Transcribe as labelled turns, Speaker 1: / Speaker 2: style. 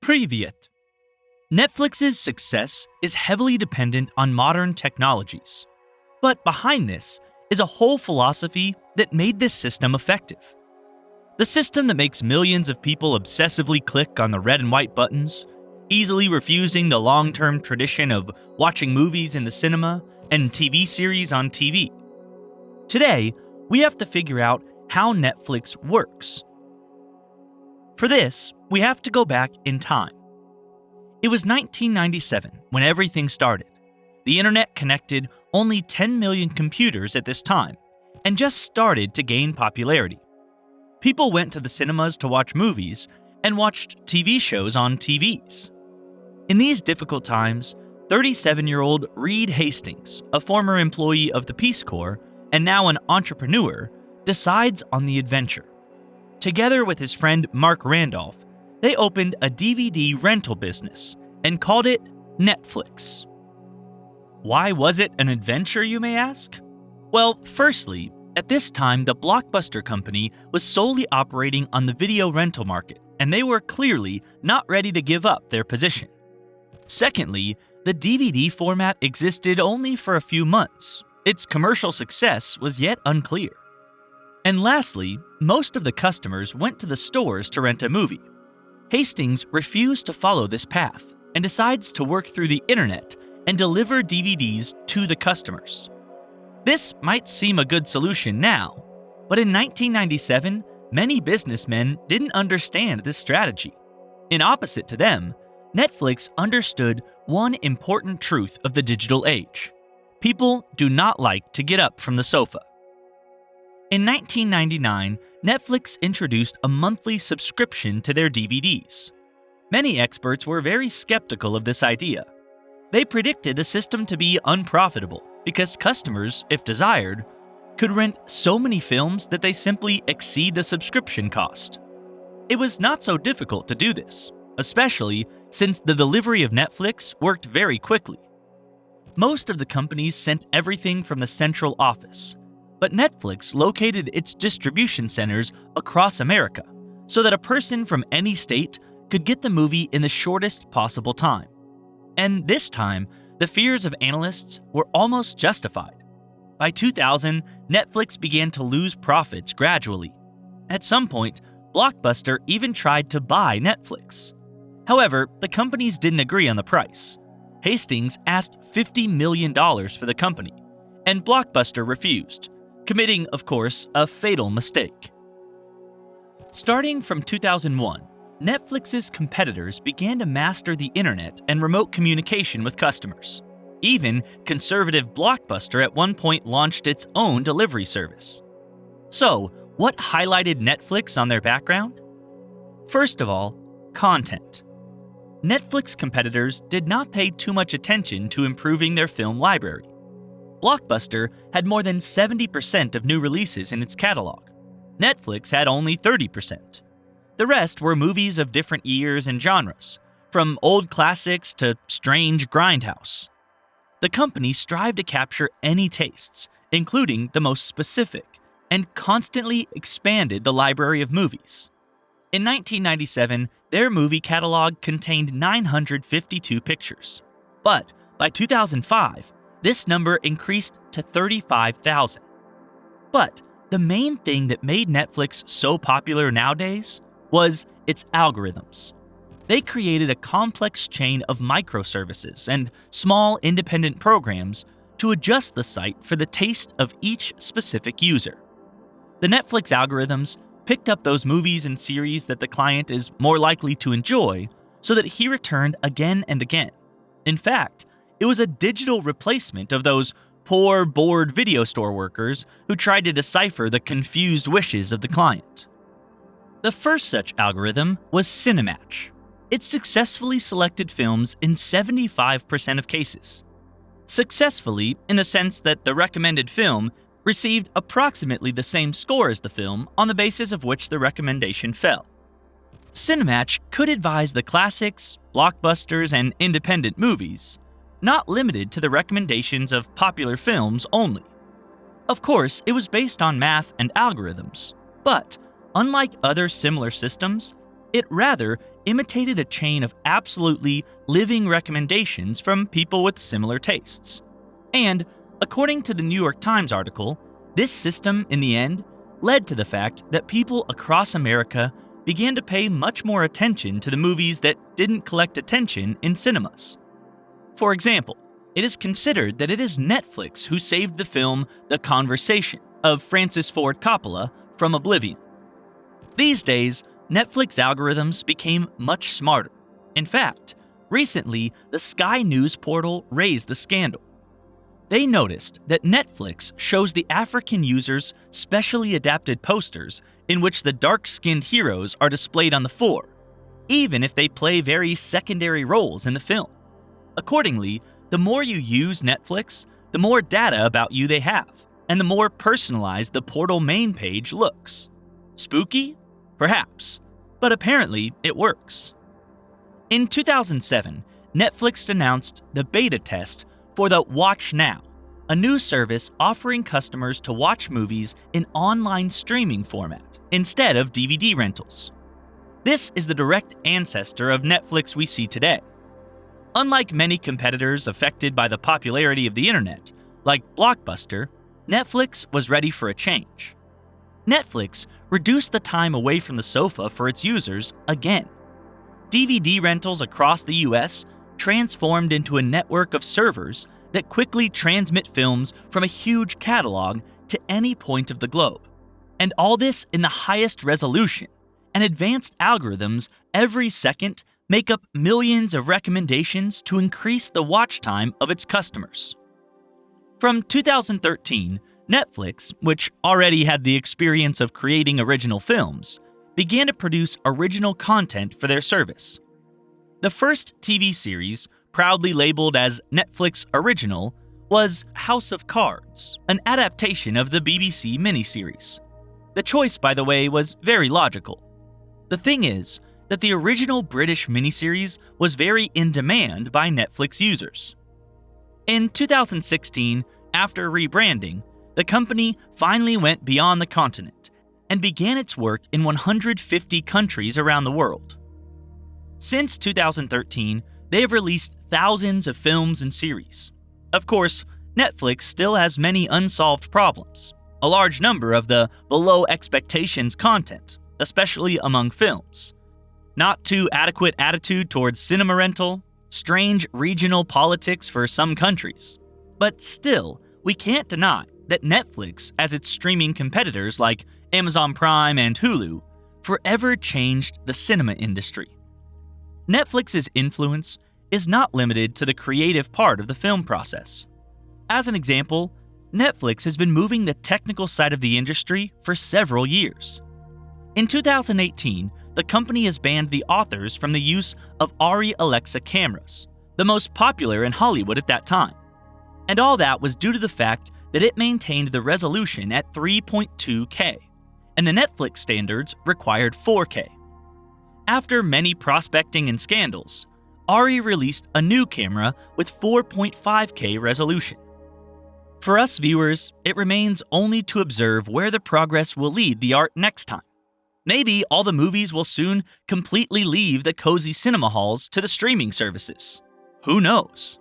Speaker 1: Привет! Netflix's success is heavily dependent on modern technologies. But behind this is a whole philosophy that made this system effective. The system that makes millions of people obsessively click on the red and white buttons, easily refusing the long-term tradition of watching movies in the cinema and TV series on TV. Today, we have to figure out how Netflix works. For this, we have to go back in time. It was 1997 when everything started. The internet connected only 10 million computers at this time and just started to gain popularity. People went to the cinemas to watch movies and watched TV shows on TVs. In these difficult times, 37-year-old Reed Hastings, a former employee of the Peace Corps and now an entrepreneur, decides on the adventure. Together with his friend Mark Randolph, they opened a DVD rental business and called it Netflix. Why was it an adventure, you may ask? Well, firstly, at this time, the Blockbuster company was solely operating on the video rental market, and they were clearly not ready to give up their position. Secondly, the DVD format existed only for a few months. Its commercial success was yet unclear. And lastly, most of the customers went to the stores to rent a movie. Hastings refused to follow this path and decides to work through the internet and deliver DVDs to the customers. This might seem a good solution now, but in 1997, many businessmen didn't understand this strategy. In opposite to them, Netflix understood one important truth of the digital age. People do not like to get up from the sofa. In 1999, Netflix introduced a monthly subscription to their DVDs. Many experts were very skeptical of this idea. They predicted the system to be unprofitable because customers, if desired, could rent so many films that they simply exceed the subscription cost. It was not so difficult to do this, especially since the delivery of Netflix worked very quickly. Most of the companies sent everything from the central office, but Netflix located its distribution centers across America so that a person from any state could get the movie in the shortest possible time. And this time, the fears of analysts were almost justified. By 2000, Netflix began to lose profits gradually. At some point, Blockbuster even tried to buy Netflix. However, the companies didn't agree on the price. Hastings asked $50 million for the company, and Blockbuster refused, committing, of course, a fatal mistake. Starting from 2001, Netflix's competitors began to master the internet and remote communication with customers. Even conservative Blockbuster at one point launched its own delivery service. So, what highlighted Netflix on their background? First of all, content. Netflix competitors did not pay too much attention to improving their film library. Blockbuster had more than 70% of new releases in its catalog. Netflix had only 30%. The rest were movies of different years and genres, from old classics to strange grindhouse. The company strived to capture any tastes, including the most specific, and constantly expanded the library of movies. In 1997, their movie catalog contained 952 pictures. But by 2005, this number increased to 35,000. But the main thing that made Netflix so popular nowadays was its algorithms. They created a complex chain of microservices and small independent programs to adjust the site for the taste of each specific user. The Netflix algorithms picked up those movies and series that the client is more likely to enjoy so that he returned again and again. In fact, it was a digital replacement of those poor, bored video store workers who tried to decipher the confused wishes of the client. The first such algorithm was Cinematch. It successfully selected films in 75% of cases. Successfully, in the sense that the recommended film received approximately the same score as the film on the basis of which the recommendation fell. Cinematch could advise the classics, blockbusters, and independent movies, not limited to the recommendations of popular films only. Of course, it was based on math and algorithms, but unlike other similar systems, it rather imitated a chain of absolutely living recommendations from people with similar tastes. And, according to the New York Times article, this system, in the end, led to the fact that people across America began to pay much more attention to the movies that didn't collect attention in cinemas. For example, it is considered that it is Netflix who saved the film The Conversation of Francis Ford Coppola from oblivion. These days, Netflix algorithms became much smarter. In fact, recently, the Sky News portal raised the scandal. They noticed that Netflix shows the African users specially adapted posters in which the dark-skinned heroes are displayed on the fore, even if they play very secondary roles in the film. Accordingly, the more you use Netflix, the more data about you they have, and the more personalized the portal main page looks. Spooky? Perhaps, but apparently it works. In 2007, Netflix announced the beta test for the Watch Now, a new service offering customers to watch movies in online streaming format instead of DVD rentals. This is the direct ancestor of Netflix we see today. Unlike many competitors affected by the popularity of the internet, like Blockbuster, Netflix was ready for a change. Netflix reduced the time away from the sofa for its users again. DVD rentals across the US transformed into a network of servers that quickly transmit films from a huge catalog to any point of the globe. And all this in the highest resolution, and advanced algorithms every second make up millions of recommendations to increase the watch time of its customers. From 2013, Netflix, which already had the experience of creating original films, began to produce original content for their service. The first TV series, proudly labeled as Netflix Original, was House of Cards, an adaptation of the BBC miniseries. The choice, by the way, was very logical. The thing is that the original British miniseries was very in demand by Netflix users. In 2016, after rebranding, the company finally went beyond the continent and began its work in 150 countries around the world. Since 2013, they have released thousands of films and series. Of course, Netflix still has many unsolved problems, a large number of the below expectations content, especially among films. Not too adequate attitude towards cinema rental, strange regional politics for some countries. But still, we can't deny that Netflix, as its streaming competitors like Amazon Prime and Hulu, forever changed the cinema industry. Netflix's influence is not limited to the creative part of the film process. As an example, Netflix has been moving the technical side of the industry for several years. In 2018, the company has banned the authors from the use of Arri Alexa cameras, the most popular in Hollywood at that time. And all that was due to the fact that it maintained the resolution at 3.2K, and the Netflix standards required 4K. After many prospecting and scandals, Arri released a new camera with 4.5K resolution. For us viewers, it remains only to observe where the progress will lead the art next time. Maybe all the movies will soon completely leave the cozy cinema halls to the streaming services. Who knows?